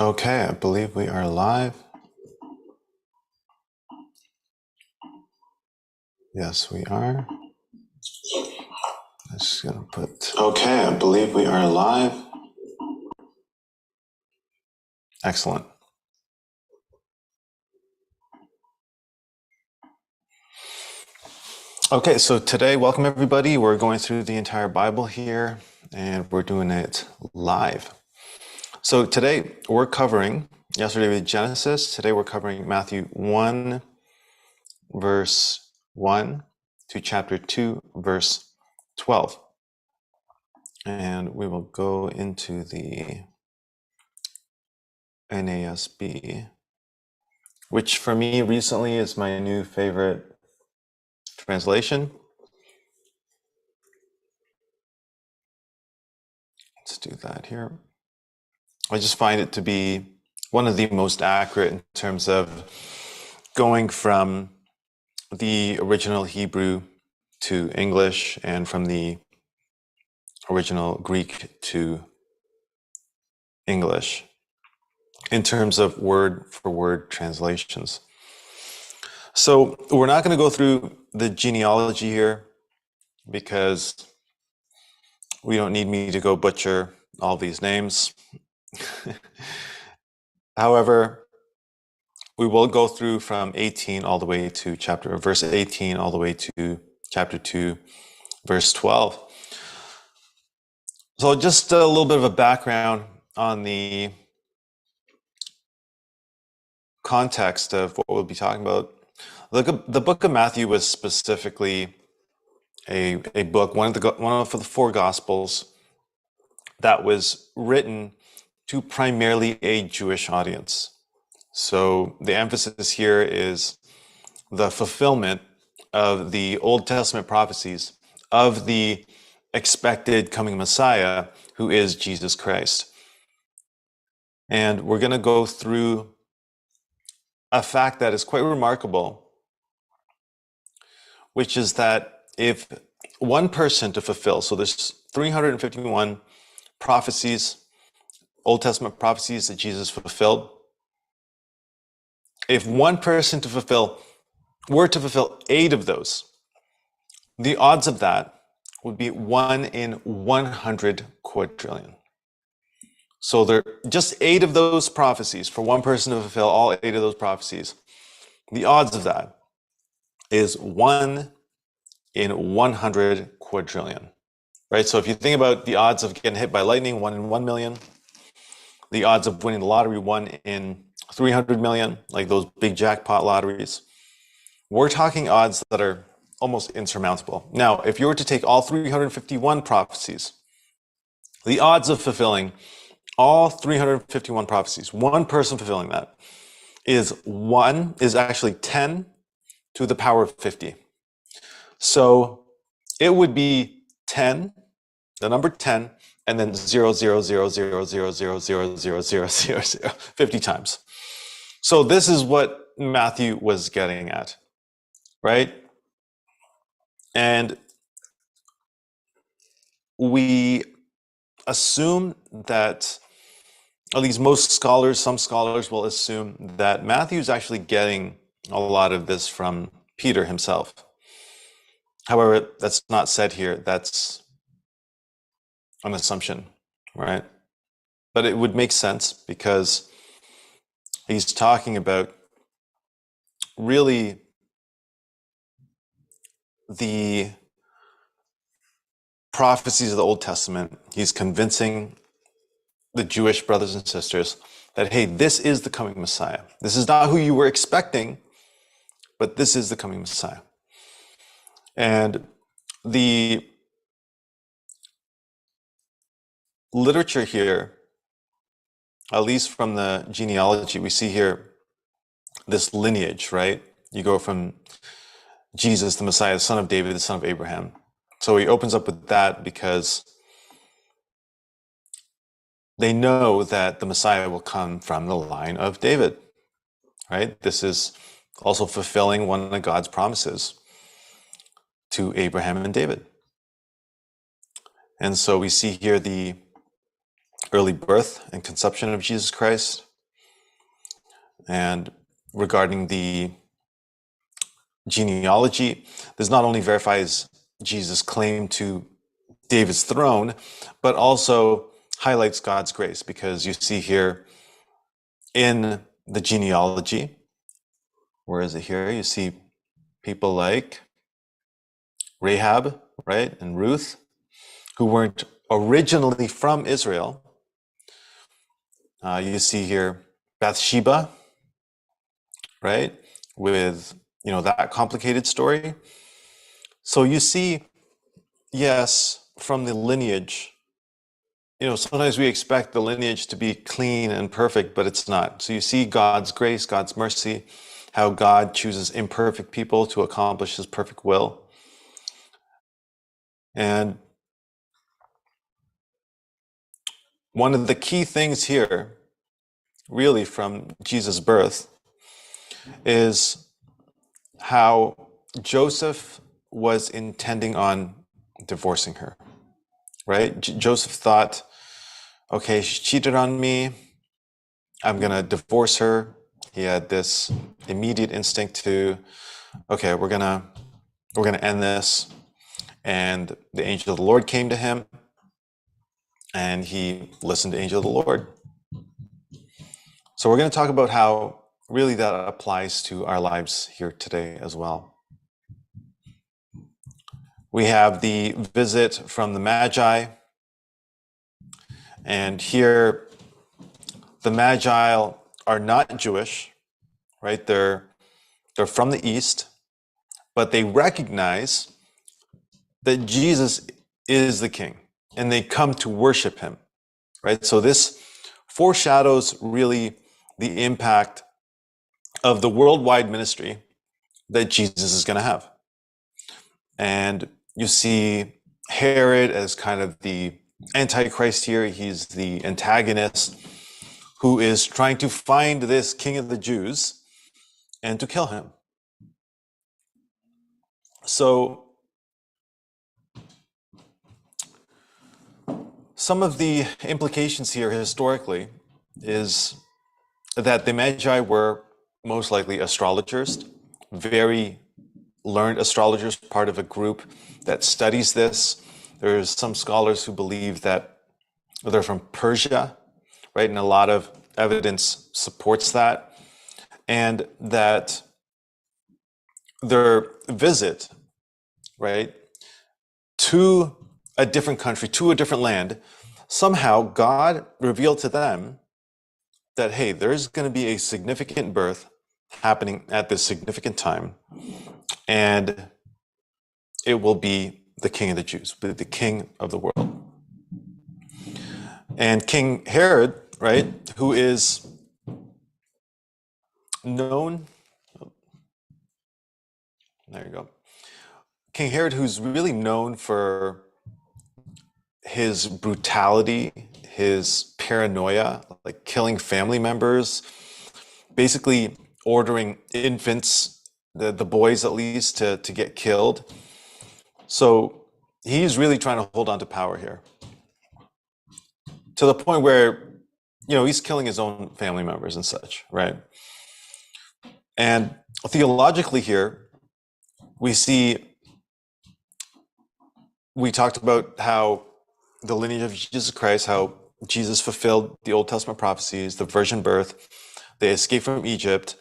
Okay, I believe we are live. Yes, we are. I'm just gonna put. Okay, I believe we are live. Excellent. Okay, so today, welcome everybody. We're going through the entire Bible here, and we're doing it live. So today we're covering, yesterday we did Genesis, today we're covering Matthew 1, verse 1 to chapter 2, verse 12. And we will go into the NASB, which for me recently is my new favorite translation. Let's do that here. I just find it to be one of the most accurate in terms of going from the original Hebrew to English and from the original Greek to English in terms of word for word translations. So we're not going to go through the genealogy here because we don't need me to go butcher all these names. However, we will go through from 18 all the way to verse 18 all the way to chapter 2, verse 12. So just a little bit of a background on the context of what we'll be talking about. The book of Matthew was specifically a book, one of the four Gospels that was written to primarily a Jewish audience. So the emphasis here is the fulfillment of the Old Testament prophecies of the expected coming Messiah, who is Jesus Christ. And we're going to go through a fact that is quite remarkable, which is that if one person to fulfill, so there's 351 prophecies, Old Testament prophecies that Jesus fulfilled. If one person were to fulfill 8 of those, the odds of that would be 1 in 100 quadrillion. So there just 8 of those prophecies for one person to fulfill all 8 of those prophecies. The odds of that is 1 in 100 quadrillion, right? So if you think about the odds of getting hit by lightning, 1 in 1 million, the odds of winning the lottery, 1 in 300 million, like those big jackpot lotteries, we're talking odds that are almost insurmountable. Now, if you were to take all 351 prophecies, the odds of fulfilling all 351 prophecies, one person fulfilling that, is actually 10 to the power of 50. So it would be 10, the number 10, and then 0, 0, 0, 0, 0, 0, 0, 0, 0, 0, 0, 50 times. So this is what Matthew was getting at, right? And we assume that, at least some scholars will assume that Matthew's actually getting a lot of this from Peter himself. However, that's not said here. That's an assumption, right? But it would make sense because he's talking about really the prophecies of the Old Testament. He's convincing the Jewish brothers and sisters that, hey, this is the coming Messiah. This is not who you were expecting, but this is the coming Messiah. And the literature here, at least from the genealogy, we see here this lineage, right? You go from Jesus, the Messiah, the son of David, the son of Abraham. So he opens up with that because they know that the Messiah will come from the line of David, right? This is also fulfilling one of God's promises to Abraham and David. And so we see here the early birth and conception of Jesus Christ. And regarding the genealogy, this not only verifies Jesus' claim to David's throne, but also highlights God's grace, because you see here in the genealogy, where is it here? You see people like Rahab, right, and Ruth, who weren't originally from Israel. You see here Bathsheba, right, with that complicated story. So you see, yes, from the lineage, sometimes we expect the lineage to be clean and perfect, but it's not. So you see God's grace, God's mercy, how God chooses imperfect people to accomplish his perfect will. And one of the key things here, really from Jesus' birth, is how Joseph was intending on divorcing her, right? Joseph thought, okay, she cheated on me, I'm going to divorce her. He had this immediate instinct to, okay, we're going to end this. And the angel of the Lord came to him, and he listened to the angel of the Lord. So we're going to talk about how really that applies to our lives here today as well. We have the visit from the Magi, and here the Magi are not Jewish, right? They're from the East, but they recognize that Jesus is the King, and they come to worship him, right? So this foreshadows really the impact of the worldwide ministry that Jesus is going to have. And you see Herod as kind of the Antichrist here. He's the antagonist who is trying to find this King of the Jews and to kill him. So some of the implications here historically is that the Magi were most likely astrologers, very learned astrologers, part of a group that studies this. There's some scholars who believe that they're from Persia, right? And a lot of evidence supports that. And that their visit, right, to a different country, to a different land, somehow God revealed to them that, hey, there's going to be a significant birth happening at this significant time, and it will be the King of the Jews, the King of the world. And King Herod, right, who is known, there you go, King Herod, who's really known for his brutality, his paranoia, like killing family members, basically ordering infants, the boys at least, to get killed. So he's really trying to hold on to power here, to the point where, he's killing his own family members and such, right? And theologically here, we talked about how the lineage of Jesus Christ, how Jesus fulfilled the Old Testament prophecies, the virgin birth, the escape from Egypt,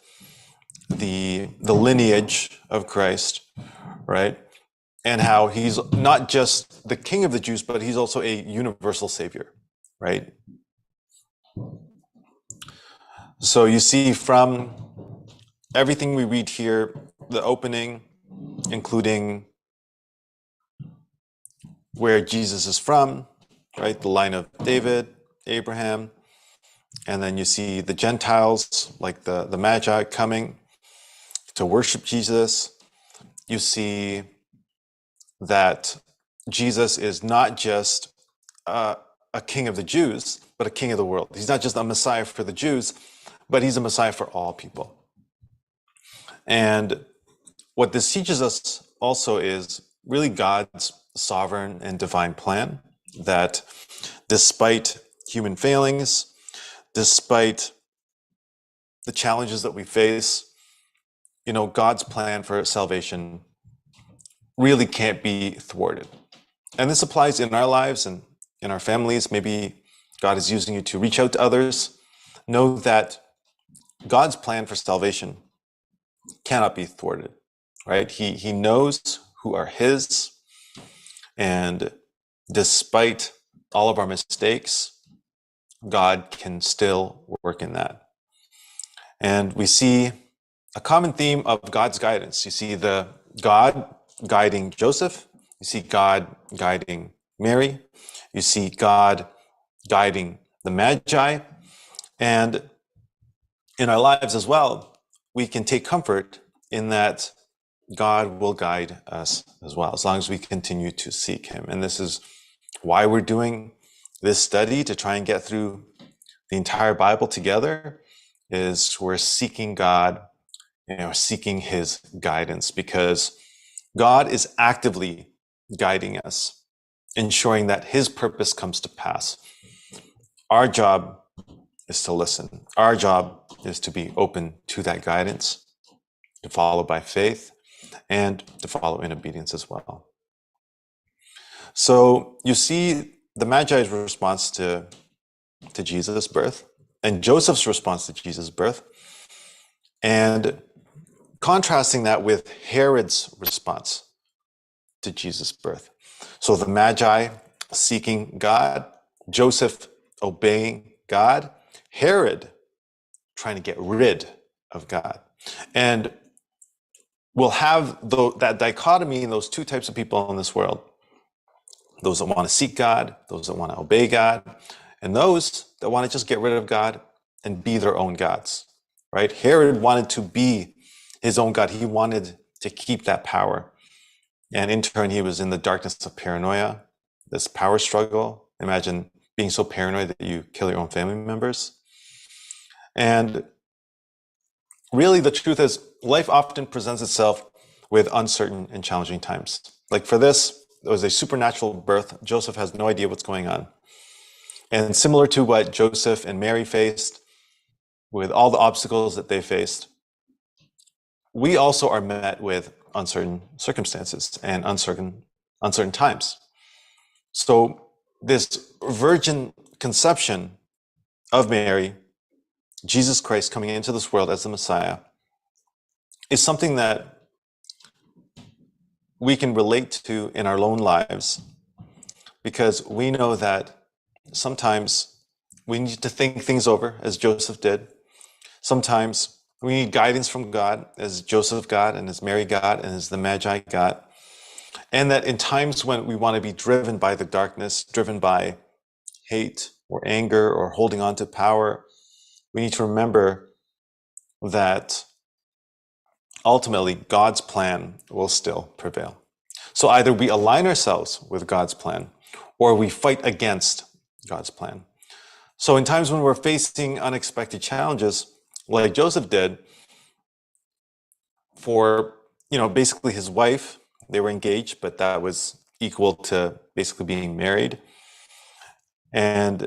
the lineage of Christ, right? And how he's not just the King of the Jews, but he's also a universal Savior, right? So you see from everything we read here, the opening, including where Jesus is from, right? The line of David, Abraham, and then you see the Gentiles, like the Magi, coming to worship Jesus. You see that Jesus is not just a king of the Jews, but a king of the world. He's not just a Messiah for the Jews, but he's a Messiah for all people. And what this teaches us also is really God's sovereign and divine plan, that despite human failings, despite the challenges that we face, God's plan for salvation really can't be thwarted. And this applies in our lives and in our families. Maybe God is using you to reach out to others. Know that God's plan for salvation cannot be thwarted, right? He knows who are his, and despite all of our mistakes, God can still work in that. And we see a common theme of God's guidance. You see the God guiding Joseph. You see God guiding Mary. You see God guiding the Magi. And in our lives as well, we can take comfort in that God will guide us as well, as long as we continue to seek him. And this is why we're doing this study, to try and get through the entire Bible together, is we're seeking God, seeking his guidance, because God is actively guiding us, ensuring that his purpose comes to pass. Our job is to listen. Our job is to be open to that guidance, to follow by faith, and to follow in obedience as well. So you see the Magi's response to Jesus' birth, and Joseph's response to Jesus' birth, and contrasting that with Herod's response to Jesus' birth. So the Magi seeking God, Joseph obeying God, Herod trying to get rid of God. And we'll have that dichotomy in those two types of people in this world: those that want to seek God, those that want to obey God, and those that want to just get rid of God and be their own gods, right? Herod wanted to be his own God. He wanted to keep that power. And in turn, he was in the darkness of paranoia, this power struggle. Imagine being so paranoid that you kill your own family members. And really, the truth is, life often presents itself with uncertain and challenging times. Like for this, it was a supernatural birth. Joseph has no idea what's going on. And similar to what Joseph and Mary faced, with all the obstacles that they faced, we also are met with uncertain circumstances and uncertain times. So this virgin conception of Mary, Jesus Christ coming into this world as the Messiah, is something that we can relate to in our own lives, because we know that sometimes we need to think things over, as Joseph did. Sometimes we need guidance from God, as Joseph got, and as Mary got, and as the Magi got. And that in times when we want to be driven by the darkness, driven by hate or anger or holding on to power, we need to remember that ultimately God's plan will still prevail. So either we align ourselves with God's plan, or we fight against God's plan. So in times when we're facing unexpected challenges, like Joseph did, for, basically his wife, they were engaged, but that was equal to basically being married. And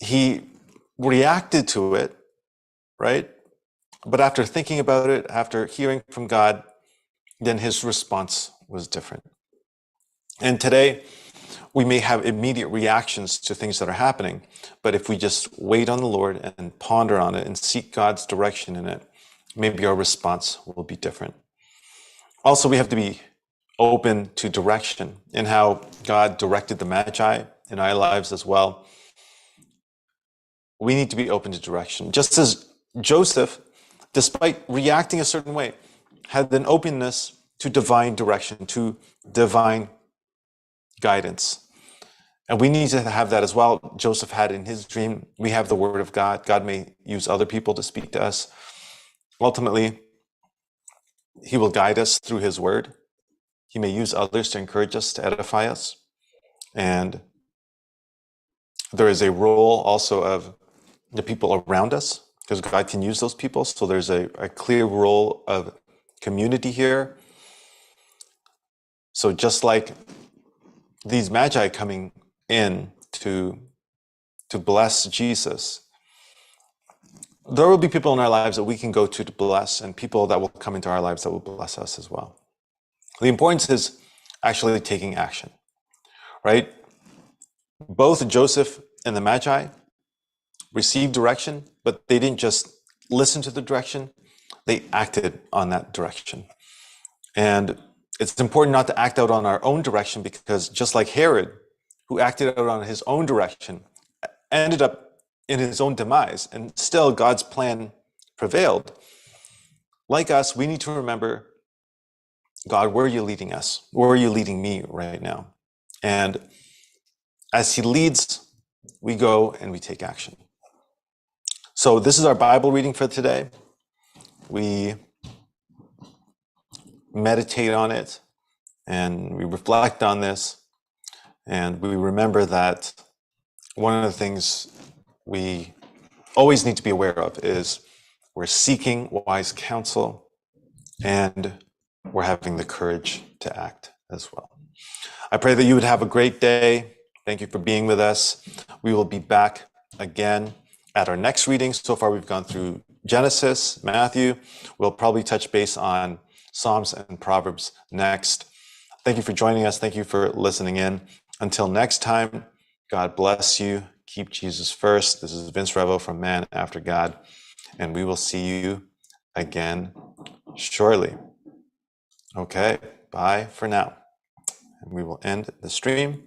he reacted to it, right? But after thinking about it, after hearing from God, then his response was different. And today, we may have immediate reactions to things that are happening, but if we just wait on the Lord and ponder on it and seek God's direction in it, maybe our response will be different. Also, we have to be open to direction in how God directed the Magi in our lives as well. We need to be open to direction. Just as Joseph, despite reacting a certain way, had an openness to divine direction, to divine guidance. And we need to have that as well. Joseph had in his dream. We have the word of God. God may use other people to speak to us. Ultimately, he will guide us through his word. He may use others to encourage us, to edify us. And there is a role also of the people around us, because God can use those people. So there's a clear role of community here. So just like these Magi coming in to bless Jesus, there will be people in our lives that we can go to bless, and people that will come into our lives that will bless us as well. The importance is actually taking action, right? Both Joseph and the Magi received direction, but they didn't just listen to the direction, they acted on that direction. And it's important not to act out on our own direction, because just like Herod, who acted out on his own direction, ended up in his own demise, and still God's plan prevailed. Like us, we need to remember, God, where are you leading us? Where are you leading me right now? And as he leads, we go and we take action. So this is our Bible reading for today. We meditate on it and we reflect on this, and we remember that one of the things we always need to be aware of is we're seeking wise counsel, and we're having the courage to act as well. I pray that you would have a great day. Thank you for being with us. We will be back again at our next reading. So far, we've gone through Genesis, Matthew. We'll probably touch base on Psalms and Proverbs next. Thank you for joining us. Thank you for listening in. Until next time, God bless you. Keep Jesus first. This is Vince Revo from Man After God, and we will see you again shortly. Okay, bye for now. And we will end the stream